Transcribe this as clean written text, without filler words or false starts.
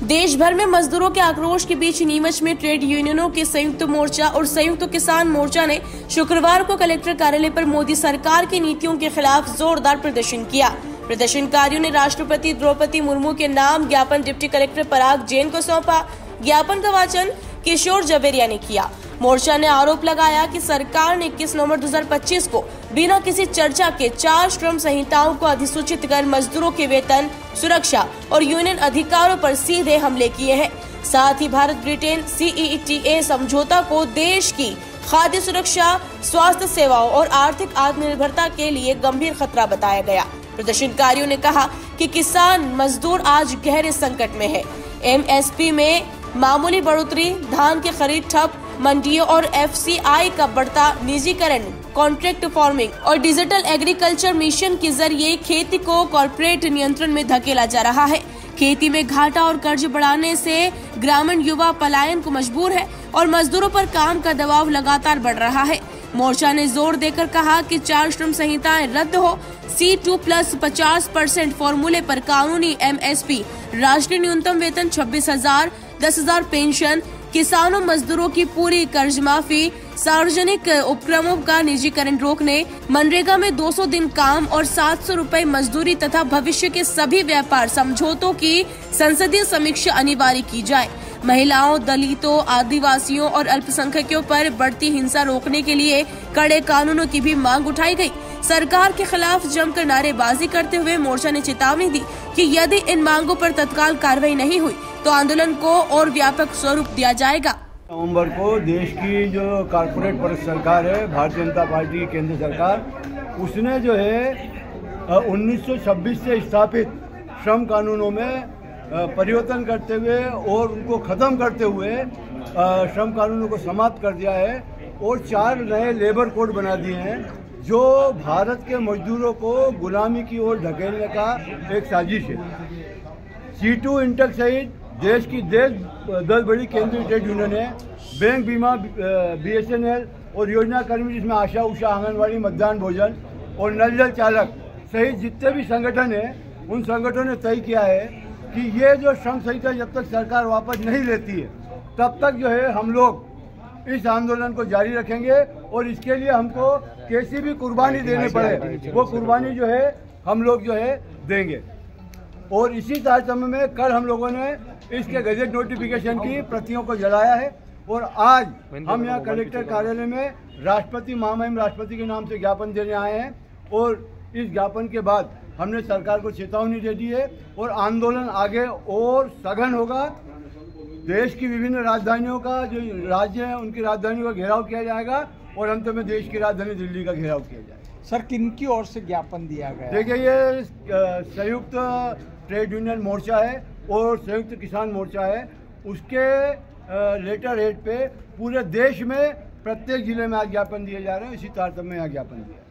देश भर में मजदूरों के आक्रोश के बीच नीमच में ट्रेड यूनियनों के संयुक्त मोर्चा और संयुक्त किसान मोर्चा ने शुक्रवार को कलेक्टर कार्यालय पर मोदी सरकार की नीतियों के खिलाफ जोरदार प्रदर्शन किया। प्रदर्शनकारियों ने राष्ट्रपति द्रौपदी मुर्मू के नाम ज्ञापन डिप्टी कलेक्टर पराग जैन को सौंपा। ज्ञापन का वाचन किशोर जवेरिया ने किया। मोर्चा ने आरोप लगाया कि सरकार ने 21 नवंबर 2025 को बिना किसी चर्चा के 4 श्रम संहिताओं को अधिसूचित कर मजदूरों के वेतन, सुरक्षा और यूनियन अधिकारों पर सीधे हमले किए हैं। साथ ही भारत ब्रिटेन CETA समझौता को देश की खाद्य सुरक्षा, स्वास्थ्य सेवाओं और आर्थिक आत्मनिर्भरता के लिए गंभीर खतरा बताया गया। प्रदर्शनकारियों ने कहा कि किसान मजदूर आज गहरे संकट में है। MSP में मामूली बढ़ोतरी, धान की खरीद ठप, मंडियों और FCI का बढ़ता निजीकरण, कॉन्ट्रैक्ट फार्मिंग और डिजिटल एग्रीकल्चर मिशन के जरिए खेती को कॉर्पोरेट नियंत्रण में धकेला जा रहा है। खेती में घाटा और कर्ज बढ़ाने से ग्रामीण युवा पलायन को मजबूर है और मजदूरों पर काम का दबाव लगातार बढ़ रहा है। मोर्चा ने जोर देकर कहा कि 4 श्रम संहिताएं रद्द हो, C2 प्लस 50% फॉर्मूले पर कानूनी MSP, राष्ट्रीय न्यूनतम वेतन 26,000, 10,000 पेंशन, किसानों मजदूरों की पूरी कर्ज माफी, सार्वजनिक उपक्रमों का निजीकरण रोकने, मनरेगा में 200 दिन काम और 700 रुपए मजदूरी तथा भविष्य के सभी व्यापार समझौतों की संसदीय समीक्षा अनिवार्य की जाए। महिलाओं, दलितों, आदिवासियों और अल्पसंख्यकों पर बढ़ती हिंसा रोकने के लिए कड़े कानूनों की भी मांग उठाई गई। सरकार के खिलाफ जमकर नारेबाजी करते हुए मोर्चा ने चेतावनी दी कि यदि इन मांगों पर तत्काल कार्रवाई नहीं हुई तो आंदोलन को और व्यापक स्वरूप दिया जाएगा। नवंबर को देश की जो कॉर्पोरेट परस्त सरकार है, भारतीय जनता पार्टी की केंद्र सरकार, उसने जो है 1926 से स्थापित श्रम कानूनों में परिवर्तन करते हुए और उनको ख़त्म करते हुए श्रम कानूनों को समाप्त कर दिया है और 4 नए लेबर कोड बना दिए हैं जो भारत के मजदूरों को गुलामी की ओर धकेलने का एक साजिश है। C2 इंटेक सहित देश की 10 बड़ी केंद्रीय ट्रेड यूनियन है, बैंक, बीमा, BSNL और योजना कर्मी जिसमें आशा, उषा, आंगनवाड़ी, मतदान, भोजन और नल जल चालक सहित जितने भी संगठन हैं, उन संगठनों ने तय किया है कि ये जो श्रम संहिता जब तक सरकार वापस नहीं लेती है तब तक जो है हम लोग इस आंदोलन को जारी रखेंगे और इसके लिए हमको कैसी भी कुर्बानी देनी पड़े वो कुर्बानी जो है हम लोग जो है देंगे। और इसी तारतम्य में कल हम लोगों ने इसके गजट नोटिफिकेशन की प्रतियों को जलाया है और आज हम यहाँ कलेक्टर कार्यालय में राष्ट्रपति, महामहिम राष्ट्रपति के नाम से ज्ञापन देने आए हैं और इस ज्ञापन के बाद हमने सरकार को चेतावनी दे दी है और आंदोलन आगे और सघन होगा। देश की विभिन्न राजधानियों का जो राज्य है उनकी राजधानियों का घेराव किया जाएगा और अंत में देश की राजधानी दिल्ली का घेराव किया जाएगा। सर, किनकी ओर से ज्ञापन दिया गया? देखिए, ये संयुक्त ट्रेड यूनियन मोर्चा है और संयुक्त किसान मोर्चा है, उसके लेटर हेड पे पूरे देश में प्रत्येक जिले में आज ज्ञापन दिए जा रहे हैं। इसी तारतम्य में यहाँ ज्ञापन दिया।